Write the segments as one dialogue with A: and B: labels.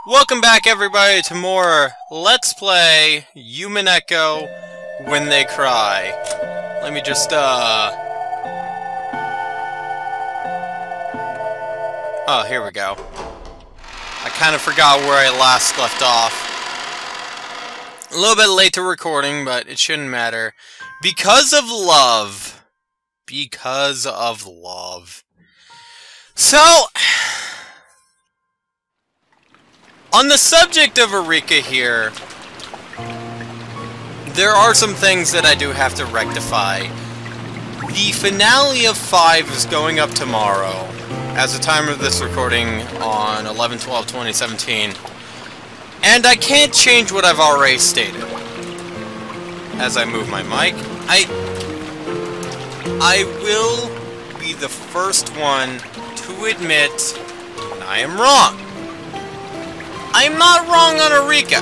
A: Welcome back, everybody, to more Let's Play Umineko When They Cry. Let me just, Oh, here we go. I kind of forgot where I last left off. A little bit late to recording, but it shouldn't matter. Because of love. Because of love. So... on the subject of Erika here, there are some things that I do have to rectify. The finale of 5 is going up tomorrow, as the time of this recording on 11/12/2017, and I can't change what I've already stated. As I move my mic, I will be the first one to admit when I am wrong. I'm not wrong on Erika.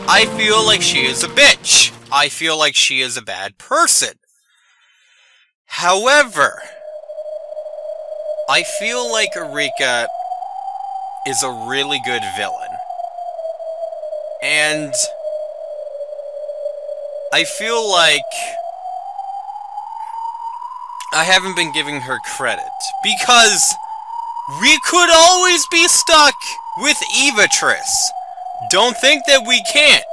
A: I feel like she is a bitch. I feel like she is a bad person. However, I feel like Erika is a really good villain. And I feel like I haven't been giving her credit. Because we could always be stuck with Evatrice. Don't think that we can't.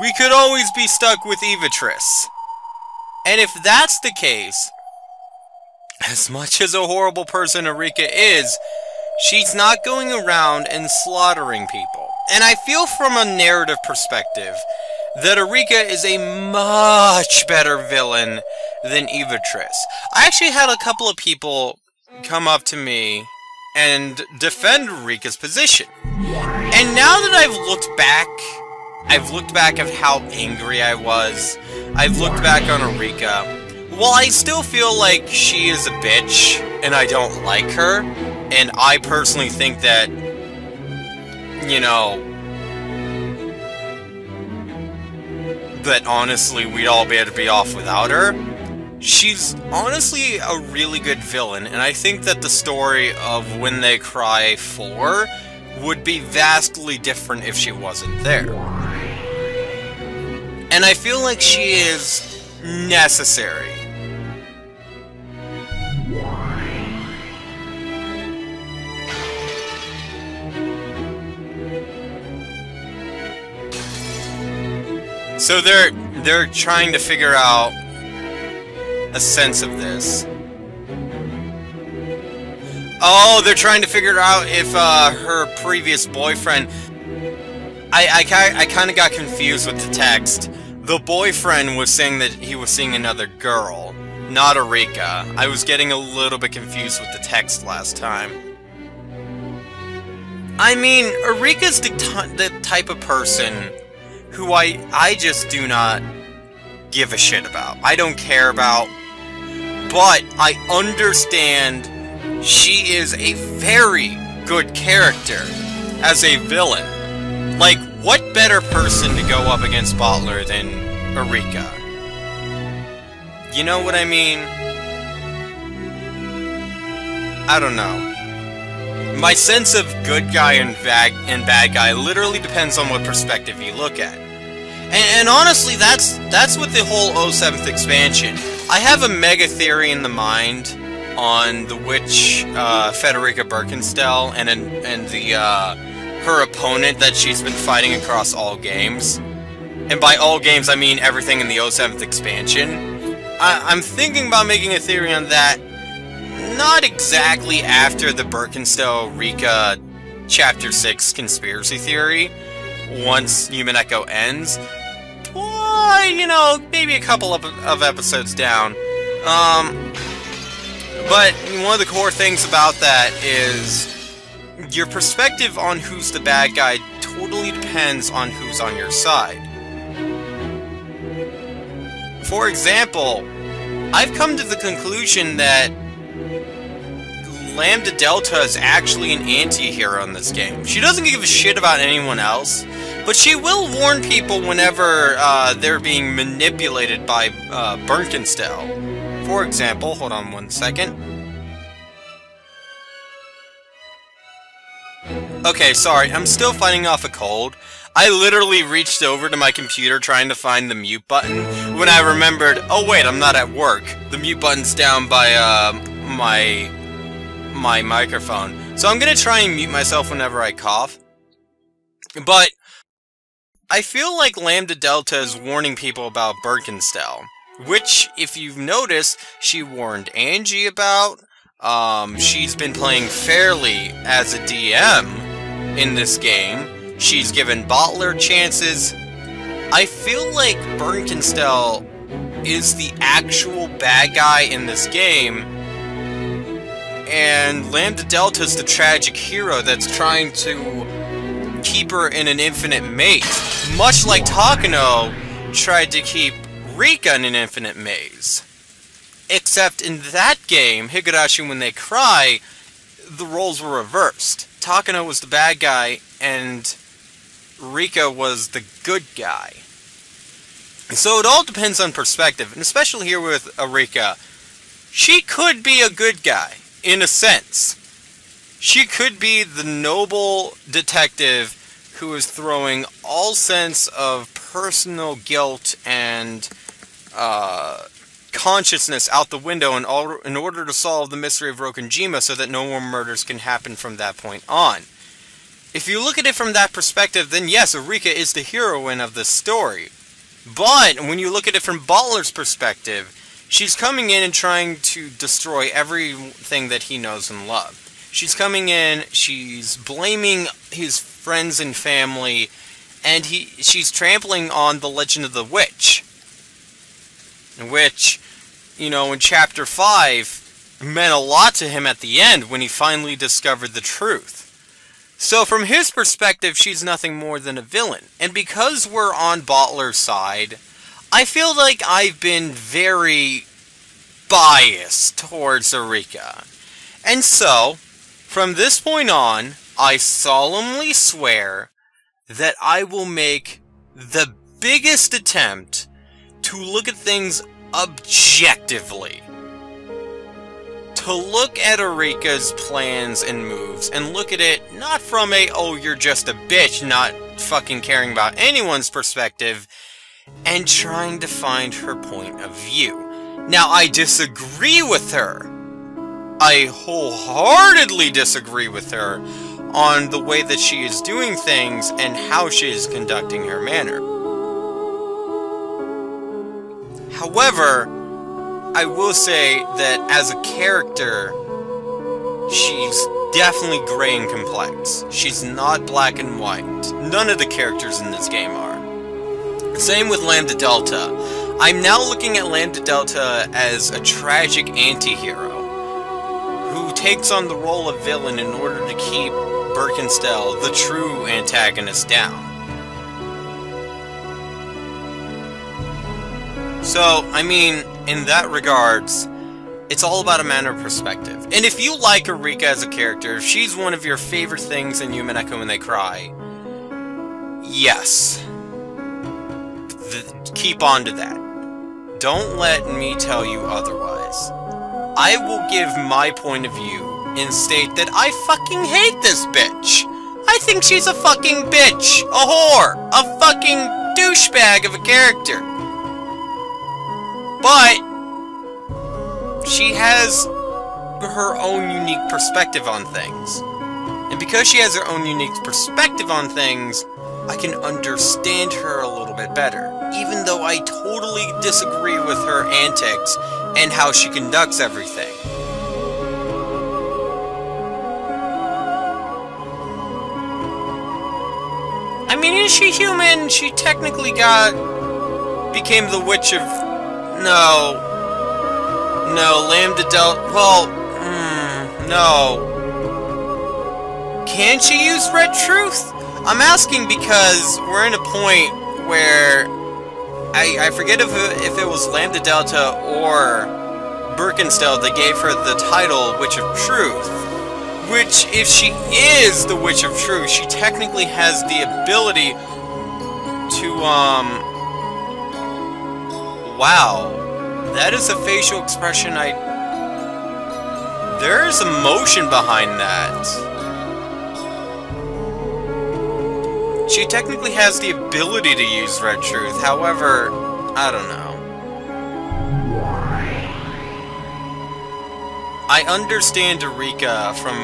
A: We could always be stuck with Evatrice. And if that's the case, as much as a horrible person Erika is, she's not going around and slaughtering people. And I feel from a narrative perspective that Erika is a much better villain than Evatrice. I actually had a couple of people come up to me and defend Erika's position. And now that I've looked back at how angry I was, I've looked back on Erika, while I still feel like she is a bitch, and I don't like her, and I personally think that, you know, that honestly we'd all be able to be off without her, she's honestly a really good villain, and I think that the story of When They Cry 4 would be vastly different if she wasn't there. And I feel like she is necessary. So they're trying to figure out a sense of this. Oh, they're trying to figure out if her previous boyfriend... I kind of got confused with the text. The boyfriend was saying that he was seeing another girl, not Erika. I was getting a little bit confused with the text last time. I mean, Erika's the type of person who I just do not give a shit about. I don't care about. But I understand she is a very good character as a villain. Like, what better person to go up against Bottler than Erika? You know what I mean? I don't know. My sense of good guy and bad guy literally depends on what perspective you look at. And honestly, that's with the whole 07th expansion. I have a mega theory in the mind on the witch Federica Bernkastell and the her opponent that she's been fighting across all games. And by all games, I mean everything in the 07th expansion. I'm thinking about making a theory on that, not exactly after the Bernkastell-Rika Chapter 6 conspiracy theory, once Umineko ends. You know, maybe a couple of episodes down. But one of the core things about that is your perspective on who's the bad guy totally depends on who's on your side. For example, I've come to the conclusion that Lambda Delta is actually an anti-hero in this game. She doesn't give a shit about anyone else, but she will warn people whenever they're being manipulated by Bernkastell. For example, hold on one second. Okay, sorry, I'm still fighting off a cold. I literally reached over to my computer trying to find the mute button when I remembered, oh wait, I'm not at work. The mute button's down by, my microphone. So I'm gonna try and mute myself whenever I cough. But I feel like Lambda Delta is warning people about Bernkastell, which, if you've noticed, she warned Ange about. She's been playing fairly as a DM in this game. She's given Bottler chances. I feel like Bernkastell is the actual bad guy in this game, and Lambda Delta's the tragic hero that's trying to keep her in an infinite maze, much like Takano tried to keep Erika in an infinite maze. Except in that game, Higurashi When They Cry, the roles were reversed. Takano was the bad guy, and Erika was the good guy. So it all depends on perspective, and especially here with Erika, she could be a good guy, in a sense. She could be the noble detective who is throwing all sense of personal guilt and consciousness out the window in order to solve the mystery of Rokonjima so that no more murders can happen from that point on. If you look at it from that perspective, then yes, Erika is the heroine of this story. But when you look at it from Bottler's perspective, she's coming in and trying to destroy everything that he knows and loves. She's coming in, she's blaming his friends and family, and she's trampling on the legend of the witch. Which, you know, in Chapter 5, meant a lot to him at the end when he finally discovered the truth. So from his perspective, she's nothing more than a villain. And because we're on Bottler's side, I feel like I've been very biased towards Erika. And so, from this point on, I solemnly swear that I will make the biggest attempt to look at things objectively. To look at Erika's plans and moves, and look at it not from a, oh, you're just a bitch, not fucking caring about anyone's perspective, and trying to find her point of view. Now, I disagree with her. I wholeheartedly disagree with her on the way that she is doing things and how she is conducting her manner. However, I will say that as a character, she's definitely gray and complex. She's not black and white. None of the characters in this game are. Same with Lambda Delta. I'm now looking at Lambda Delta as a tragic anti-hero who takes on the role of villain in order to keep Bernkastell, the true antagonist, down. So, I mean, in that regards, it's all about a matter of perspective. And if you like Erika as a character, if she's one of your favorite things in Umineko When They Cry, yes. Keep on to that. Don't let me tell you otherwise. I will give my point of view and state that I fucking hate this bitch. I think she's a fucking bitch, a whore, a fucking douchebag of a character. But she has her own unique perspective on things. And because she has her own unique perspective on things, I can understand her a little bit better. Even though I totally disagree with her antics and how she conducts everything. I mean, is she human? She technically became the witch of... No, Lambda Delta... Well, no. Can she use Red Truth? I'm asking because we're in a point where... I forget if it was Lambda Delta or Bernkastell that gave her the title Witch of Truth. Which, if she is the Witch of Truth, she technically has the ability to, wow. That is a facial expression there is emotion behind that. She technically has the ability to use Red Truth, however, I don't know. I understand Erika from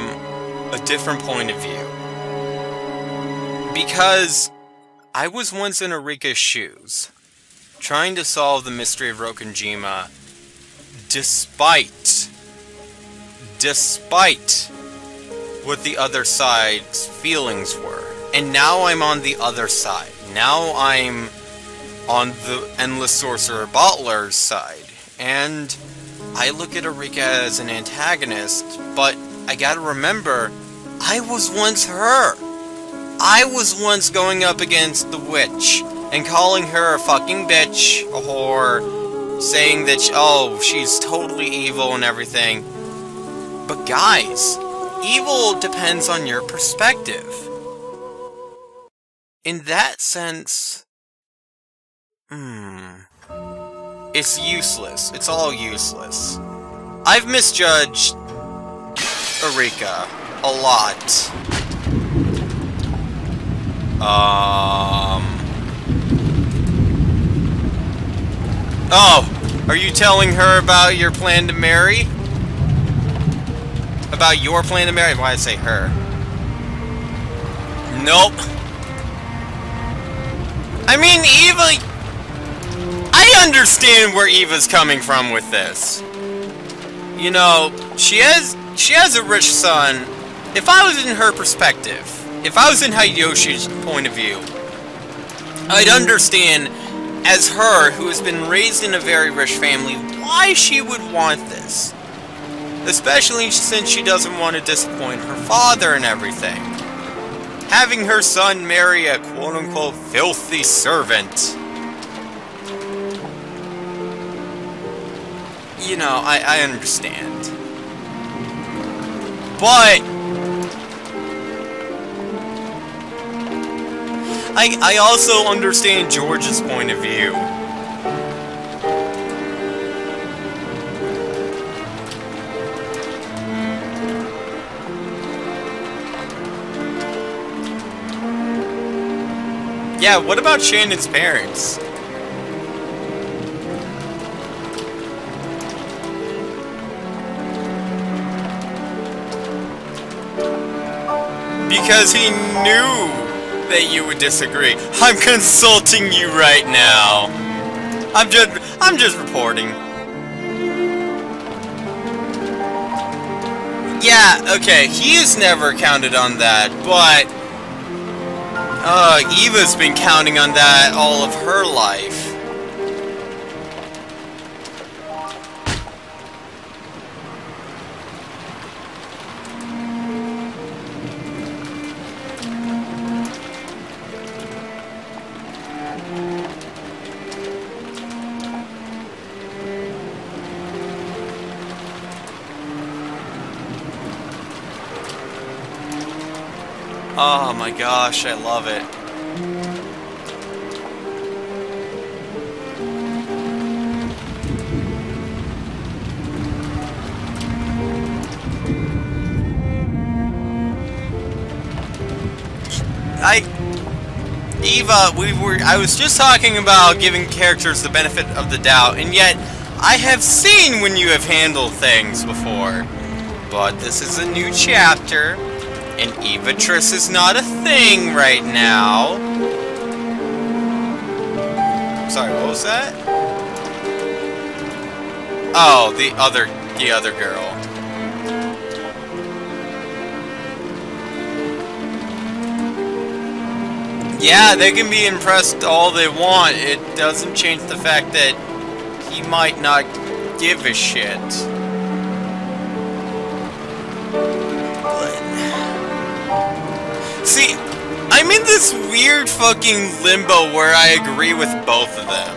A: a different point of view. Because I was once in Erika's shoes, trying to solve the mystery of Rokonjima, despite what the other side's feelings were. And now I'm on the other side. Now I'm on the Endless Sorcerer Bottler's side. And I look at Erika as an antagonist, but I gotta remember, I was once her. I was once going up against the witch and calling her a fucking bitch, a whore, saying that, oh, she's totally evil and everything. But guys, evil depends on your perspective. In that sense, it's useless. It's all useless. I've misjudged Erika a lot. Oh, are you telling her about your plan to marry? About your plan to marry? Why did I say her? Nope. I mean, Eva... I understand where Eva's coming from with this. You know, she has a rich son. If I was in her perspective, if I was in Hideyoshi's point of view, I'd understand, as her, who has been raised in a very rich family, why she would want this. Especially since she doesn't want to disappoint her father and everything. Having her son marry a quote-unquote filthy servant. You know, I understand. But I also understand George's point of view. Yeah, what about Shannon's parents? Because he knew that you would disagree. I'm consulting you right now. I'm just reporting. Yeah, okay, he's never counted on that, but Eva's been counting on that all of her life. Oh my gosh, I love it. I was just talking about giving characters the benefit of the doubt, and yet I have seen when you have handled things before. But this is a new chapter, and Evatrice is not a thing right now. Sorry, what was that? Oh, the other girl. Yeah, they can be impressed all they want. It doesn't change the fact that he might not give a shit. See, I'm in this weird fucking limbo where I agree with both of them.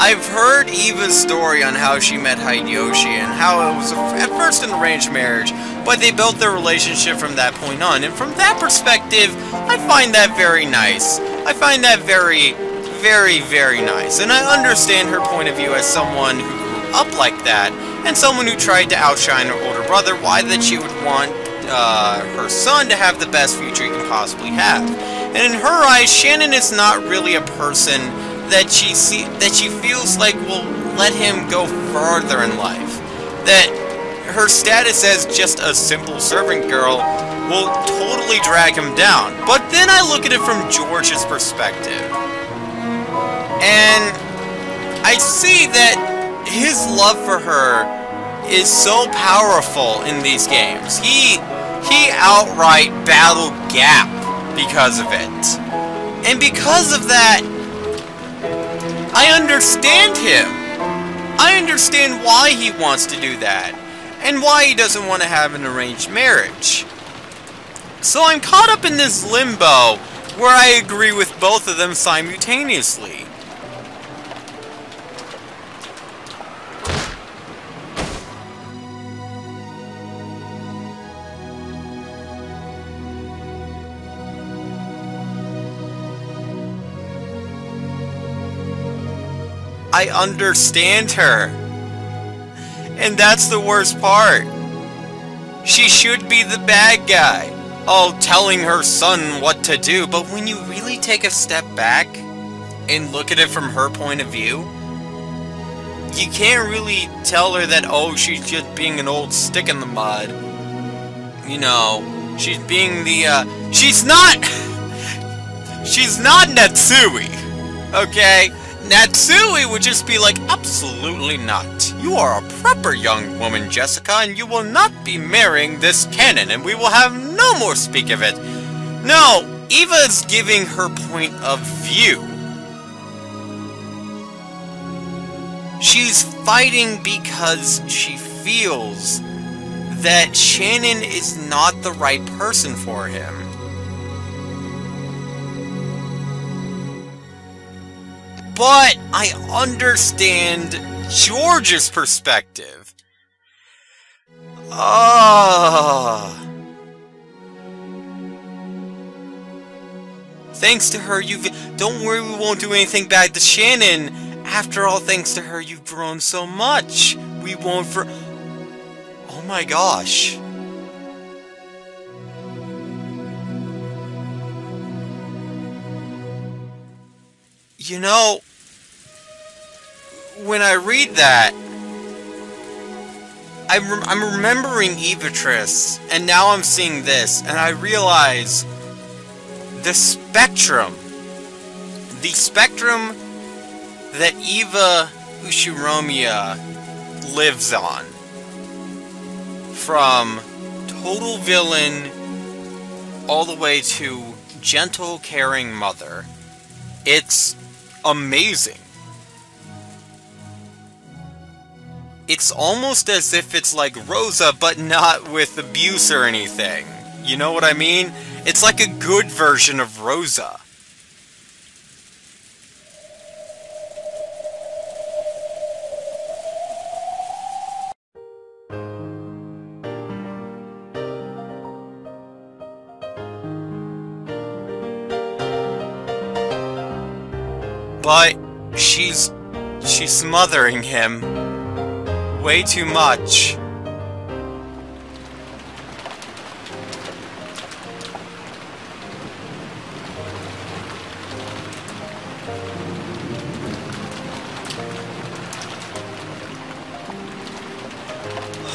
A: I've heard Eva's story on how she met Hideyoshi and how it was at first an arranged marriage, but they built their relationship from that point on. And from that perspective, I find that very nice. I find that very, very, very nice. And I understand her point of view as someone who grew up like that, and someone who tried to outshine her older brother, why that she would want her son to have the best future he can possibly have. And in her eyes, Shannon is not really a person that she feels like will let him go further in life. That her status as just a simple servant girl will totally drag him down. But then I look at it from George's perspective, and I see that his love for her is so powerful in these games. He outright battled Gap because of it. And because of that, I understand him. I understand why he wants to do that, and why he doesn't want to have an arranged marriage. So I'm caught up in this limbo where I agree with both of them simultaneously. I understand her. And that's the worst part. She should be the bad guy. Oh, telling her son what to do. But when you really take a step back and look at it from her point of view, you can't really tell her that, oh, she's just being an old stick in the mud. You know, she's being the, she's not Natsui, okay? Natsui would just be like, absolutely not. You are a proper young woman, Jessica, and you will not be marrying this canon, and we will have no more speak of it. No, Eva is giving her point of view. She's fighting because she feels that Shannon is not the right person for him. But I understand George's perspective. Thanks to her, don't worry, we won't do anything bad to Shannon. After all, thanks to her, you've grown so much. We won't Oh my gosh. You know, when I read that, I'm remembering Evatris, and now I'm seeing this, and I realize the spectrum that Eva Ushiromiya lives on. From total villain all the way to gentle, caring mother. It's amazing. It's almost as if it's like Rosa, but not with abuse or anything. You know what I mean? It's like a good version of Rosa. But she's smothering him way too much.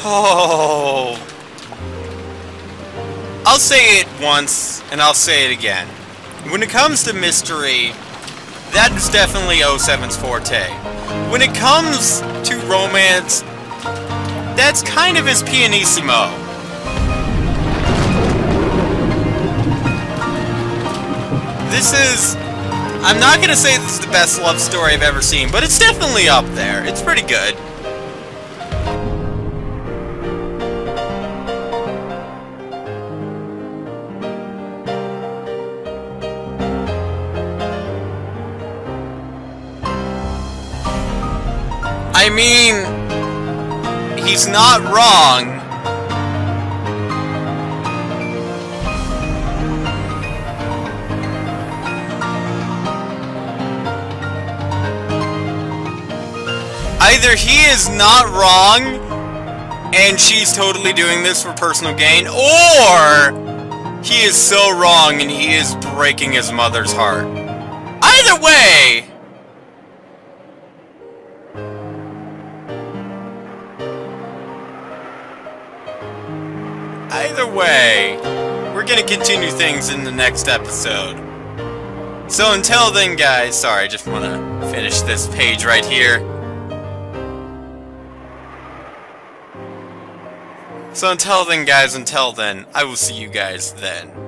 A: Oh. I'll say it once, and I'll say it again. When it comes to mystery, that is definitely 07's forte. When it comes to romance, that's kind of his pianissimo. This is... I'm not gonna say this is the best love story I've ever seen, but it's definitely up there. It's pretty good. I mean, he's not wrong. Either he is not wrong, and she's totally doing this for personal gain, or He is so wrong, and he is breaking his mother's heart. Either way! Either way, we're gonna continue things in the next episode. So until then, guys, sorry, I just wanna finish this page right here. So until then, guys, I will see you guys then.